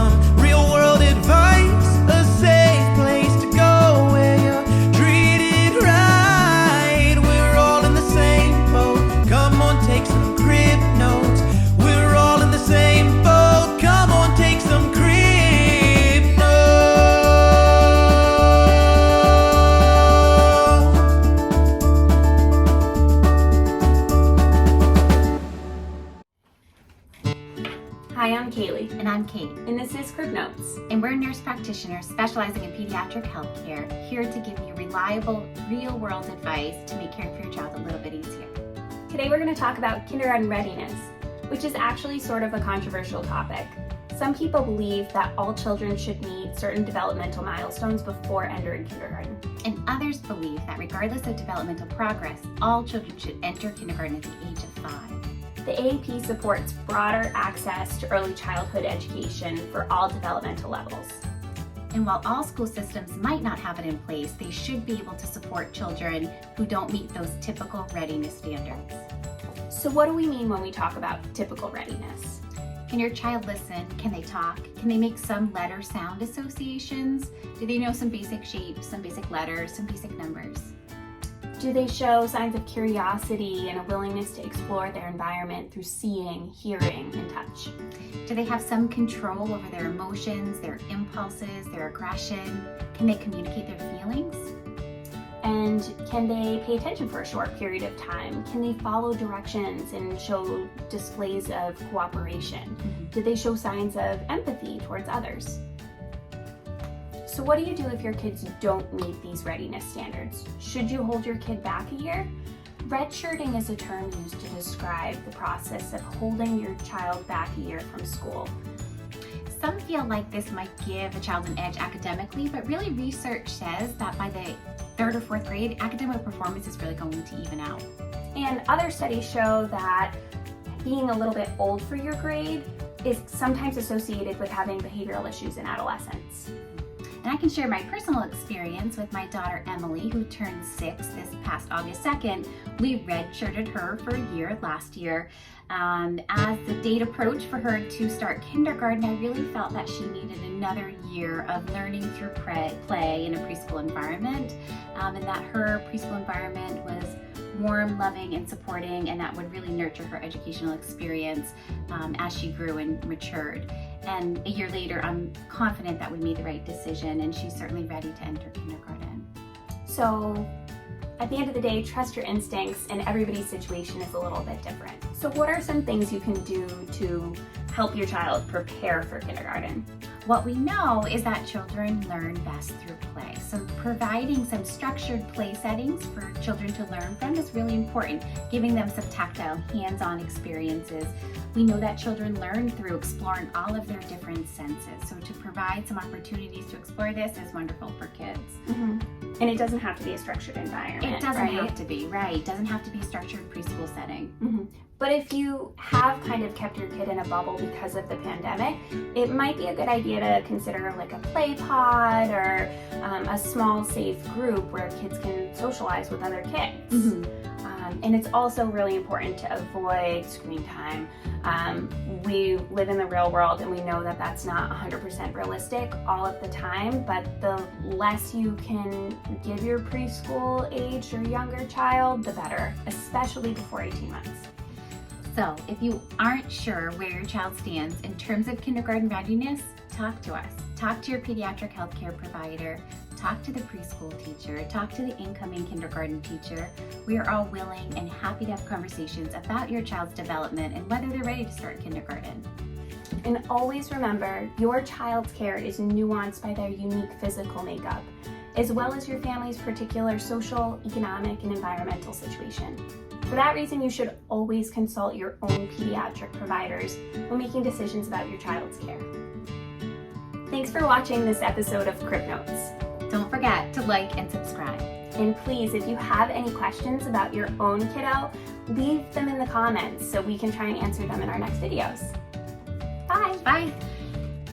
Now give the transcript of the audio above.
some real world advice, a safe place to go where you're treated right. We're all in the same boat, come on, take some crib notes. We're all in the same boat, come on, take some crib notes. Hi, I'm Kaylee. And I'm Cait. And this is Crib Notes. And we're nurse practitioners specializing in pediatric healthcare, here to give you reliable, real-world advice to make caring for your child a little bit easier. Today we're going to talk about kindergarten readiness, which is actually sort of a controversial topic. Some people believe that all children should meet certain developmental milestones before entering kindergarten. And others believe that regardless of developmental progress, all children should enter kindergarten at the age of 5. The AAP supports broader access to early childhood education for all developmental levels. And while all school systems might not have it in place, they should be able to support children who don't meet those typical readiness standards. So what do we mean when we talk about typical readiness? Can your child listen? Can they talk? Can they make some letter sound associations? Do they know some basic shapes, some basic letters, some basic numbers? Do they show signs of curiosity and a willingness to explore their environment through seeing, hearing, and touch? Do they have some control over their emotions, their impulses, their aggression? Can they communicate their feelings? And can they pay attention for a short period of time? Can they follow directions and show displays of cooperation? Do they show signs of empathy towards others? So what do you do if your kids don't meet these readiness standards? Should you hold your kid back a year? Redshirting is a term used to describe the process of holding your child back a year from school. Some feel like this might give a child an edge academically, but really research says that by the 3rd or 4th grade, academic performance is really going to even out. And other studies show that being a little bit old for your grade is sometimes associated with having behavioral issues in adolescence. And I can share my personal experience with my daughter Emily, who turned 6 this past August 2nd. We redshirted her for a year last year. As the date approached for her to start kindergarten, I really felt that she needed another year of learning through play in a preschool environment, and that her preschool environment was warm, loving, and supporting, and that would really nurture her educational experience as she grew and matured. And a year later, I'm confident that we made the right decision, and she's certainly ready to enter kindergarten. So at the end of the day, trust your instincts, and everybody's situation is a little bit different. So what are some things you can do to help your child prepare for kindergarten? What we know is that children learn best through play. So providing some structured play settings for children to learn from is really important, giving them some tactile, hands-on experiences. We know that children learn through exploring all of their different senses. So to provide some opportunities to explore this is wonderful for kids. And it doesn't have to be a structured environment. It doesn't right? have to be, right. It doesn't have to be a structured preschool setting. But if you have kind of kept your kid in a bubble because of the pandemic, it might be a good idea to consider like a play pod or a small safe group where kids can socialize with other kids. And it's also really important to avoid screen time. We live in the real world and we know that that's not 100% realistic all of the time, but the less you can give your preschool age or younger child, the better, especially before 18 months. So if you aren't sure where your child stands in terms of kindergarten readiness, talk to us. Talk to your pediatric healthcare provider, talk to the preschool teacher, talk to the incoming kindergarten teacher. We are all willing and happy to have conversations about your child's development and whether they're ready to start kindergarten. And always remember, your child's care is nuanced by their unique physical makeup, as well as your family's particular social, economic, and environmental situation. For that reason, you should always consult your own pediatric providers when making decisions about your child's care. Thanks for watching this episode of Crib Notes. Don't forget to like and subscribe. And please, if you have any questions about your own kiddo, leave them in the comments so we can try and answer them in our next videos. Bye. Bye.